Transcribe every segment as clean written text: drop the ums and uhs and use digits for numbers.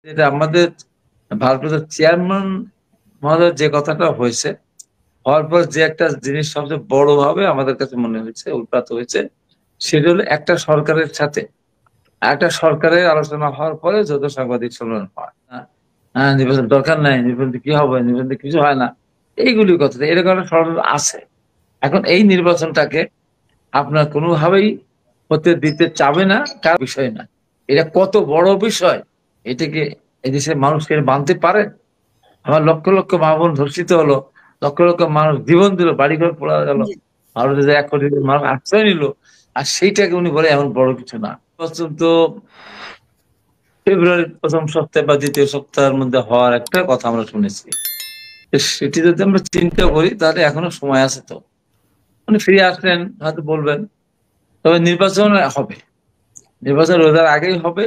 যেটা আমাদের ভারপ্রাপ্ত চেয়ারম্যান মহোদয়ের যে কথাটা হয়েছে, হওয়ার পর যে একটা জিনিস সবচেয়ে বড় ভাবে আমাদের কাছে মনে হয়েছে, উৎপাত হয়েছে, সেটা হলো একটা সরকারের সাথে একটা সরকারের আলোচনা হওয়ার পরে যত সাংবাদিক সম্মেলন হয়। হ্যাঁ, নির্বাচন দরকার নাই, নির্বাচন কি হবে, নির্বাচন কিছু হয় না, এইগুলি কথা এরকম একটা ষড়যন্ত্র আছে। এখন এই নির্বাচনটাকে আপনার কোনোভাবেই হতে দিতে চাবে না, কার বিষয় না। এটা কত বড় বিষয়, এটাকে এই দেশের মানুষকে মানতে পারে? আমার লক্ষ লক্ষ মা বোন ধর্ষিত হলো, লক্ষ লক্ষ মানুষ জীবন দিল, বাড়িঘর পোড়া গেল, জি। ভারতে যে 1 কোটি মানুষ আশ্রয় নিল, আর সেইটাকে উনি বলে এমন বড় কিছু না। পর্যন্ত ফেব্রুয়ারির প্রথম সপ্তাহে বা দ্বিতীয় সপ্তাহের মধ্যে হওয়ার একটা কথা আমরা শুনেছি। সেটি যদি আমরা চিন্তা করি তাহলে এখনো সময় আছে। তো উনি ফিরে আসলেন, হয়তো বলবেন, তবে নির্বাচন হবে, নির্বাচন রোজার আগেই হবে।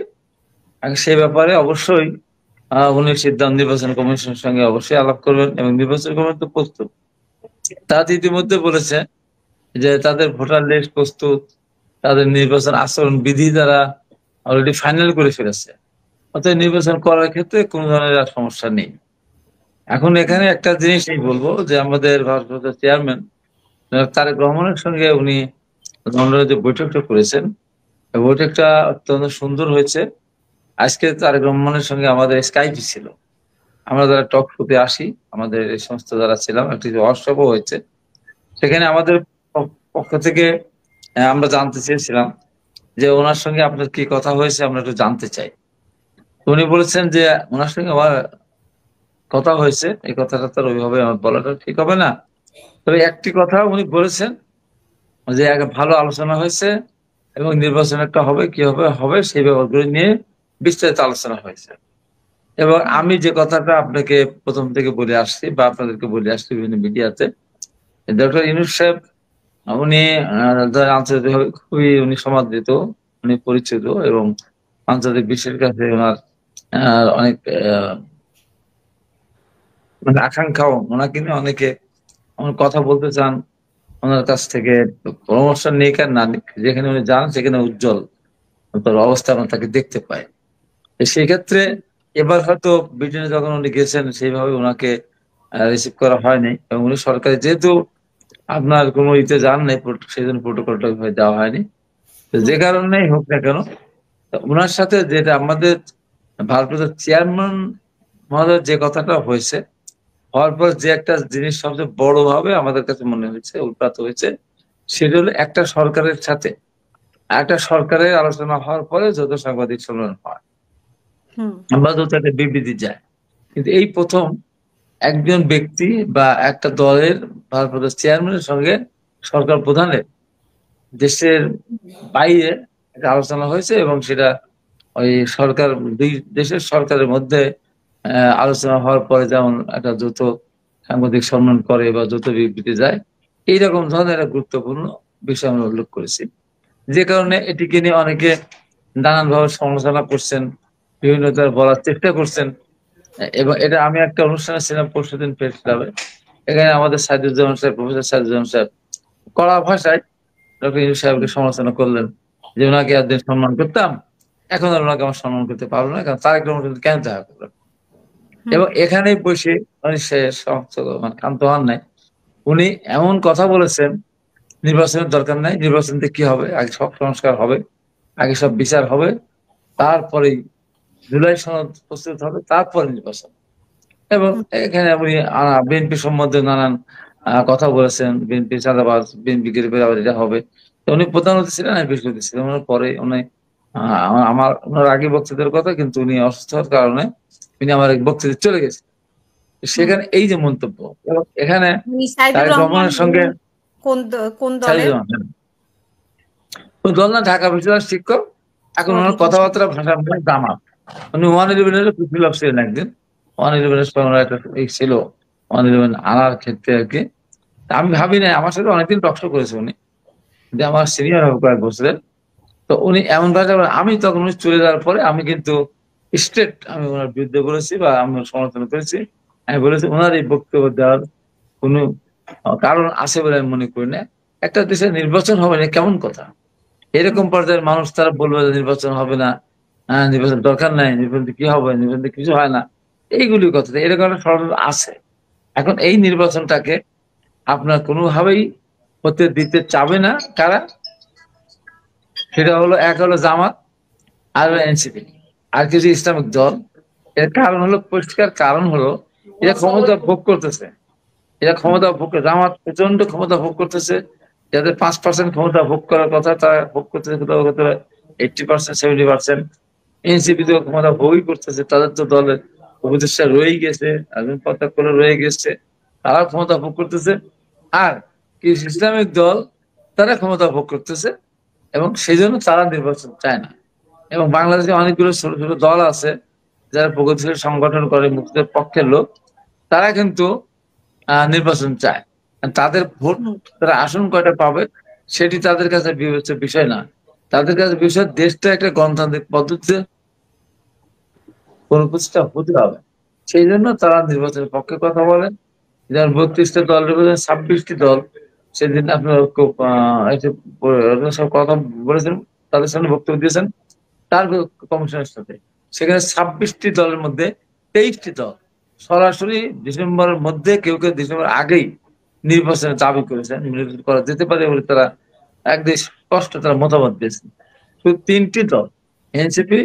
আগে সেই ব্যাপারে অবশ্যই উনি সিদ্ধান্ত নির্বাচন কমিশনের সঙ্গে অবশ্যই আলাপ করবেন, এবং নির্বাচন কমিশন তো প্রস্তুত। তারা তো ইতিমধ্যে বলেছে যে তাদের ভোটার লিস্ট প্রস্তুত, তাদের নির্বাচন আচরণ বিধি তারা অলরেডি ফাইনাল করে ফেলেছে। অতএব নির্বাচন করার ক্ষেত্রে কোনো ধরনের আর সমস্যা নেই। এখন এখানে একটা জিনিসই বলবো যে আমাদের ভারপ্রাপ্ত চেয়ারম্যান তারেক রহমানের সঙ্গে উনি লন্ডনে যে বৈঠকটা করেছেন, এই বৈঠকটা অত্যন্ত সুন্দর হয়েছে। আজকে তারেক রহমানের সঙ্গে আমাদের স্কাইপি ছিল। আমরা যারা টক শোতে আসি, আমাদের এই সমস্ত যারা ছিলাম, একটি ওয়ার্কশপও হয়েছে। সেখানে আমাদের পক্ষ থেকে আমরা জানতে চেয়েছিলাম যে ওনার সঙ্গে আপনার কি কথা হয়েছে, আমরা একটু জানতে চাই। তো উনি বলেছেন যে ওনার সঙ্গে আমার কথা হয়েছে, এই কথাটা তো ওইভাবে আমার বলাটা ঠিক হবে না। তবে একটি কথা উনি বলেছেন যে একটা ভালো আলোচনা হয়েছে, এবং নির্বাচন একটা হবে, কি হবে হবে সেই ব্যাপারগুলো নিয়ে বিস্তারিত আলোচনা হয়েছে। এবং হুম। আমি যে কথাটা আপনাকে প্রথম থেকে বলে আসছি বা আপনাদেরকে বলে আসছি বিভিন্ন মিডিয়াতে, ডক্টর ইউনূস সাহেব উনি আন্তর্জাতিকভাবে খুবই উনি সমাদৃত, উনি পরিচিত, এবং আন্তর্জাতিক বিশ্বের কাছে ওনার অনেক মানে আকাঙ্ক্ষাও, ওনাকে নিয়ে অনেকে আমার কথা বলতে চান। ওনার কাছ থেকে পরামর্শ নিক আর না নিক, যেখানে উনি যান সেখানে উজ্জ্বল তার অবস্থা আমরা তাকে দেখতে পাই। তো সেই ক্ষেত্রে এবার হয়তো ব্রিটেনে যখন উনি গেছেন সেইভাবে ওনাকে রিসিভ করা হয়নি, এবং উনি সরকারি যেহেতু আপনার কোনো ইতে যান নাই, সেই জন্য প্রোটোকলটা দেওয়া হয়নি। তো যে হুম। কারণেই হোক না কেন, তো উনার সাথে যেটা আমাদের ভারপ্রাপ্ত চেয়ারম্যান মহোদয়ের যে কথাটা হয়েছে, হওয়ার পর যে একটা জিনিস সবচেয়ে বড় ভাবে আমাদের কাছে মনে হয়েছে, উৎপাত হয়েছে, সেটা হলো একটা সরকারের সাথে একটা সরকারের আলোচনা হওয়ার পরে যত সাংবাদিক সম্মেলন হয় হুম। বা যত একটা বিবৃতি যায়। কিন্তু এই প্রথম একজন ব্যক্তি বা একটা দলের ভারপ্রাপ্ত চেয়ারম্যানের সঙ্গে সরকার প্রধানের দেশের বাইরে একটা আলোচনা হয়েছে, এবং সেটা ওই সরকার, দুই দেশের সরকারের মধ্যে আলোচনা হওয়ার পরে যেমন একটা দ্রুত সাংবাদিক সম্মেলন করে বা দ্রুত বিবৃতি যায়, এইরকম ধরনের একটা গুরুত্বপূর্ণ বিষয় আমরা উল্লেখ করেছি। যে কারণে এটিকে নিয়ে অনেকে নানানভাবে সমালোচনা করছেন, বিভিন্ন তার বলার চেষ্টা করছেন। এবং এটা আমি একটা অনুষ্ঠানে ছিলাম পরশুদিন প্রেস ক্লাবে, এখানে আমাদের সাইদুজ্জামান সাহেব, প্রফেসর সাইদুজ্জামান সাহেব কড়া ভাষায় ডক্টর ইউনূস সাহেবকে সমালোচনা করলেন যে ওনাকে একদিন সম্মান করতাম, এখন আর ওনাকে আমার সম্মান করতে পারবো না, কারণ তারেক রহমান কিন্তু কেন দেখা করবেন। হুম। এবং এখানেই বসে উনি সে মানে ক্ষান্ত হন নাই। উনি এমন কথা বলেছেন, নির্বাচনের দরকার নাই, নির্বাচনতে কি হবে, আগে সব সংস্কার হবে, আগে সব বিচার হবে, তারপরেই জুলাই সনদ প্রস্তুত হবে, তারপরে নির্বাচন। এবং হুম। এখানে উনি বিএনপি সম্বন্ধে নানান কথা বলেছেন, বিএনপি চাঁদাবাজ, বিএনপি গ্রেফের আবার এটা হবে। তো উনি প্রধান অতিথি ছিলেন, আমি বিশেষ অতিথি ছিলাম। ওনার পরে উনি আমার ওনার আগে বক্তৃতার কথা, কিন্তু উনি অসুস্থ হওয়ার কারণে উনি আমার এক বক্তৃতা চলে গেছে। তো হুম। সেখানে এই যে মন্তব্য, এবং এখানে সাইদুর তারেক রহমান রহমানের সঙ্গে কোন দলের? সাইদুজ্জামান, ওই দল না, ঢাকা বিশ্ববিদ্যালয়ের শিক্ষক। এখন ও ওনার ঢাকা কথাবার্তা বিশ্ববিদ্যালয়। ভাষা মানে দামাত। উনি 111 এর বিপ্লব ছিলেন একদিন। 111 এর সময় ওনার একটা ছিল, 111 আনার ক্ষেত্রে আর কি। তা আমি ভাবি নাই, আমার সাথে অনেকদিন টকশো করেছে উনি, যে আমার সিনিয়র হবে কয়েক বছরের। তো উনি এমন ভাষা আমি তখন উনি চলে যাওয়ার পরে আমি কিন্তু স্ট্রেট আমি ওনার বিরুদ্ধে বলেছি বা আমি ওনার সমালোচনা করেছি। আমি বলেছি ওনার এই বক্তব্য দেওয়ার কোনো কারণ আছে বলে আমি মনে করি না। একটা দেশে নির্বাচন হবে না কেমন কথা? হুম। এরকম পর্যায়ের মানুষ তারা বলবে যে নির্বাচন হবে না, হ্যাঁ নির্বাচন দরকার নাই, নির্বাচন কি হবে, নির্বাচন কিছু হয় না, এইগুলি কথা, এরকম একটা ষড়যন্ত্র আছে। এখন এই নির্বাচনটাকে আপনার কোনোভাবেই হতে দিতে চাবে না কারা, সেটা হলো এক হলো জামাত আর এনসিপি আর কিছু ইসলামিক দল। এর কারণ হলো, পরিষ্কার কারণ হলো, এরা ক্ষমতা ভোগ করতেছে, এরা ক্ষমতা ভোগ, জামাত প্রচন্ড ক্ষমতা ভোগ করতেছে, যাদের 5% ক্ষমতা ভোগ করার কথা তারা ভোগ করতেছে কোথাও কোথাও 80%, 70%। এনসিপি তো ক্ষমতা ভোগই করতেছে, তাদের তো দলের উপদেষ্টা রয়ে গেছে, একজন পদত্যাগ করে রয়ে গেছে, তারা ক্ষমতা ভোগ করতেছে। আর কিছু ইসলামিক দল তারা ক্ষমতা ভোগ করতেছে, এবং সেই জন্য তারা নির্বাচন চায় না। এবং বাংলাদেশে অনেকগুলো ছোট ছোট দল আছে যারা প্রগতিশীল সংগঠন করে, মুক্তিদের পক্ষের লোক, তারা কিন্তু নির্বাচন চায়। তাদের ভোট, হুম, তারা আসন কয়টা পাবে সেটি তাদের কাছে বিবেচ্য বিষয় না। তাদের কাছে বিষয় দেশটা একটা গণতান্ত্রিক পদ্ধতিতে প্রতিষ্ঠা হতে হবে। সেই জন্য তারা নির্বাচনের পক্ষে কথা বলেন। যেমন 32টা দলের মধ্যে 26টি দল সেদিন আপনার সব কথা বলেছেন, তাদের সামনে বক্তব্য দিয়েছেন তার কমিশনের সাথে। সেখানে 26টি দলের মধ্যে 23টি দল সরাসরি ডিসেম্বরের মধ্যে, কেউ কেউ ডিসেম্বর আগেই নির্বাচনের দাবি করেছেন, নির্বাচন করা যেতে পারে বলে তারা একদম স্পষ্ট তারা মতামত দিয়েছেন। শুধু 3টি দল, এনসিপি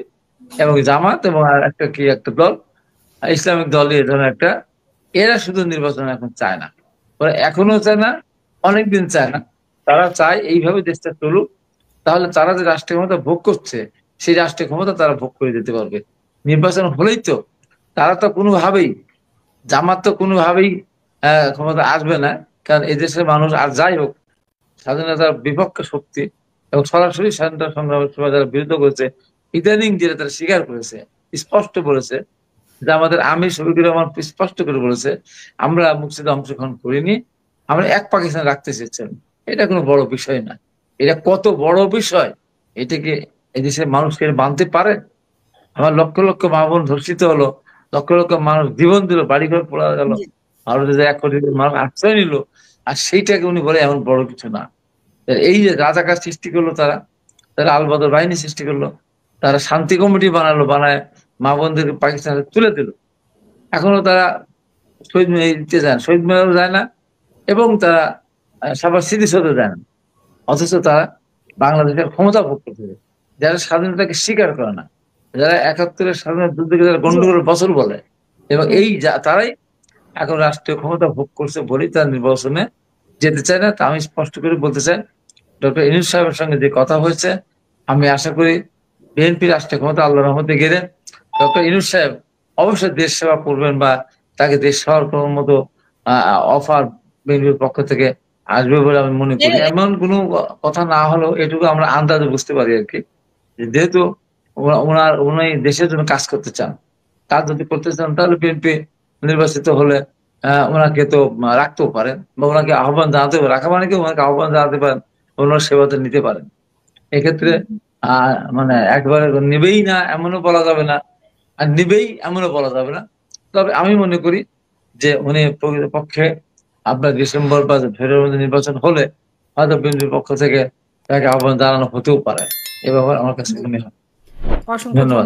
এবং জামাত এবং আর একটা কি একটা দল, ইসলামিক দল, এই ধরনের একটা, এরা শুধু নির্বাচন এখন চায় না, ওরা এখনো চায় না, অনেকদিন চায় না। তারা চায় এইভাবে দেশটা চলুক, তাহলে তারা যে রাষ্ট্রীয় ক্ষমতা ভোগ করছে সেই রাষ্ট্রীয় ক্ষমতা তারা ভোগ করে দিতে পারবে। নির্বাচন হলেই তো তারা তো কোনোভাবেই, জামাত তো কোনোভাবেই ক্ষমতা আসবে না, কারণ এই দেশের মানুষ আর যাই হোক স্বাধীনতার বিপক্ষে শক্তি এবং সরাসরি স্বাধীনতা সংগ্রামের সময় যারা বিরুদ্ধ করেছে, ইদানিং যেটা তারা স্বীকার করেছে, স্পষ্ট বলেছে যে আমাদের আমির শফিকুর রহমান স্পষ্ট করে বলেছে, আমরা মুক্তিযুদ্ধে অংশগ্রহণ করিনি, আমরা এক পাকিস্তান রাখতে চেয়েছেন। এটা কোনো বড় বিষয় না। এটা কত বড় বিষয়, এটাকে এদেশের মানুষকে মানতে পারে? আমার লক্ষ লক্ষ মা বোন ধর্ষিত হলো, লক্ষ লক্ষ মানুষ জীবন দিল, বাড়িঘর পোড়া গেল, জি, ভারতে যে 1 কোটি মানুষ আশ্রয় নিল, আর সেইটাকে উনি বলে এমন বড় কিছু না। এই যে রাজাকার সৃষ্টি করলো তারা, তারা আলবদর বাহিনী সৃষ্টি করলো, তারা শান্তি কমিটি বানালো, বানায় মা বোনদেরকে পাকিস্তানে তুলে দিল। এখনো তারা শহীদ মিনার দিতে যায় না, শহীদ মিনারও যায় না, এবং তারা সবার স্মৃতিসৌধ যায় না। অথচ তারা বাংলাদেশের ক্ষমতা ভোগ করতেছে, যারা স্বাধীনতাকে স্বীকার করে না, যারা 71-এর স্বাধীনতা যুদ্ধকে যারা জি, গন্ডগোলের বছর বলে, এবং হুম, এই তারাই এখন রাষ্ট্রীয় ক্ষমতা ভোগ করছে বলেই তারা নির্বাচনে যেতে চায় না। তা আমি স্পষ্ট করে বলতে চাই, ডক্টর ইউনূস সাহেবের সঙ্গে যে কথা হয়েছে, আমি আশা করি বিএনপি রাষ্ট্রীয় ক্ষমতা আল্লাহর রহমতে গেলে ডক্টর ইউনূস সাহেব অবশ্যই দেশ সেবা করবেন, বা তাকে দেশ সেবার কোনো মতো অফার বিএনপির পক্ষ থেকে আসবে বলে আমি মনে করি। এমন কোনো কথা না হলেও এটুকু আমরা আন্দাজে বুঝতে পারি আর কি, যেহেতু উনি দেশের জন্য কাজ করতে চান, কাজ যদি করতে চান তাহলে বিএনপি নির্বাচিত হলে ওনাকে তো রাখতেও পারেন, বা ওনাকে আহ্বান জানাতে পারেন, রাখা মানে কি ওনাকে আহ্বান জানাতে পারেন, ওনার সেবাতে নিতে পারেন। এক্ষেত্রে মানে একবারে নিবেই না এমনও বলা যাবে না, আর নিবেই এমনও বলা যাবে না। তবে আমি মনে করি যে উনি প্রকৃতপক্ষে আপনার ডিসেম্বর বা ফেব্রুয়ারির মধ্যে নির্বাচন হলে হয়তো বিএনপির পক্ষ থেকে তাকে আহ্বান জানানো হতেও পারে। এ ব্যাপারে আমার কাছে মনে হয়। অসংখ্য ধন্যবাদ।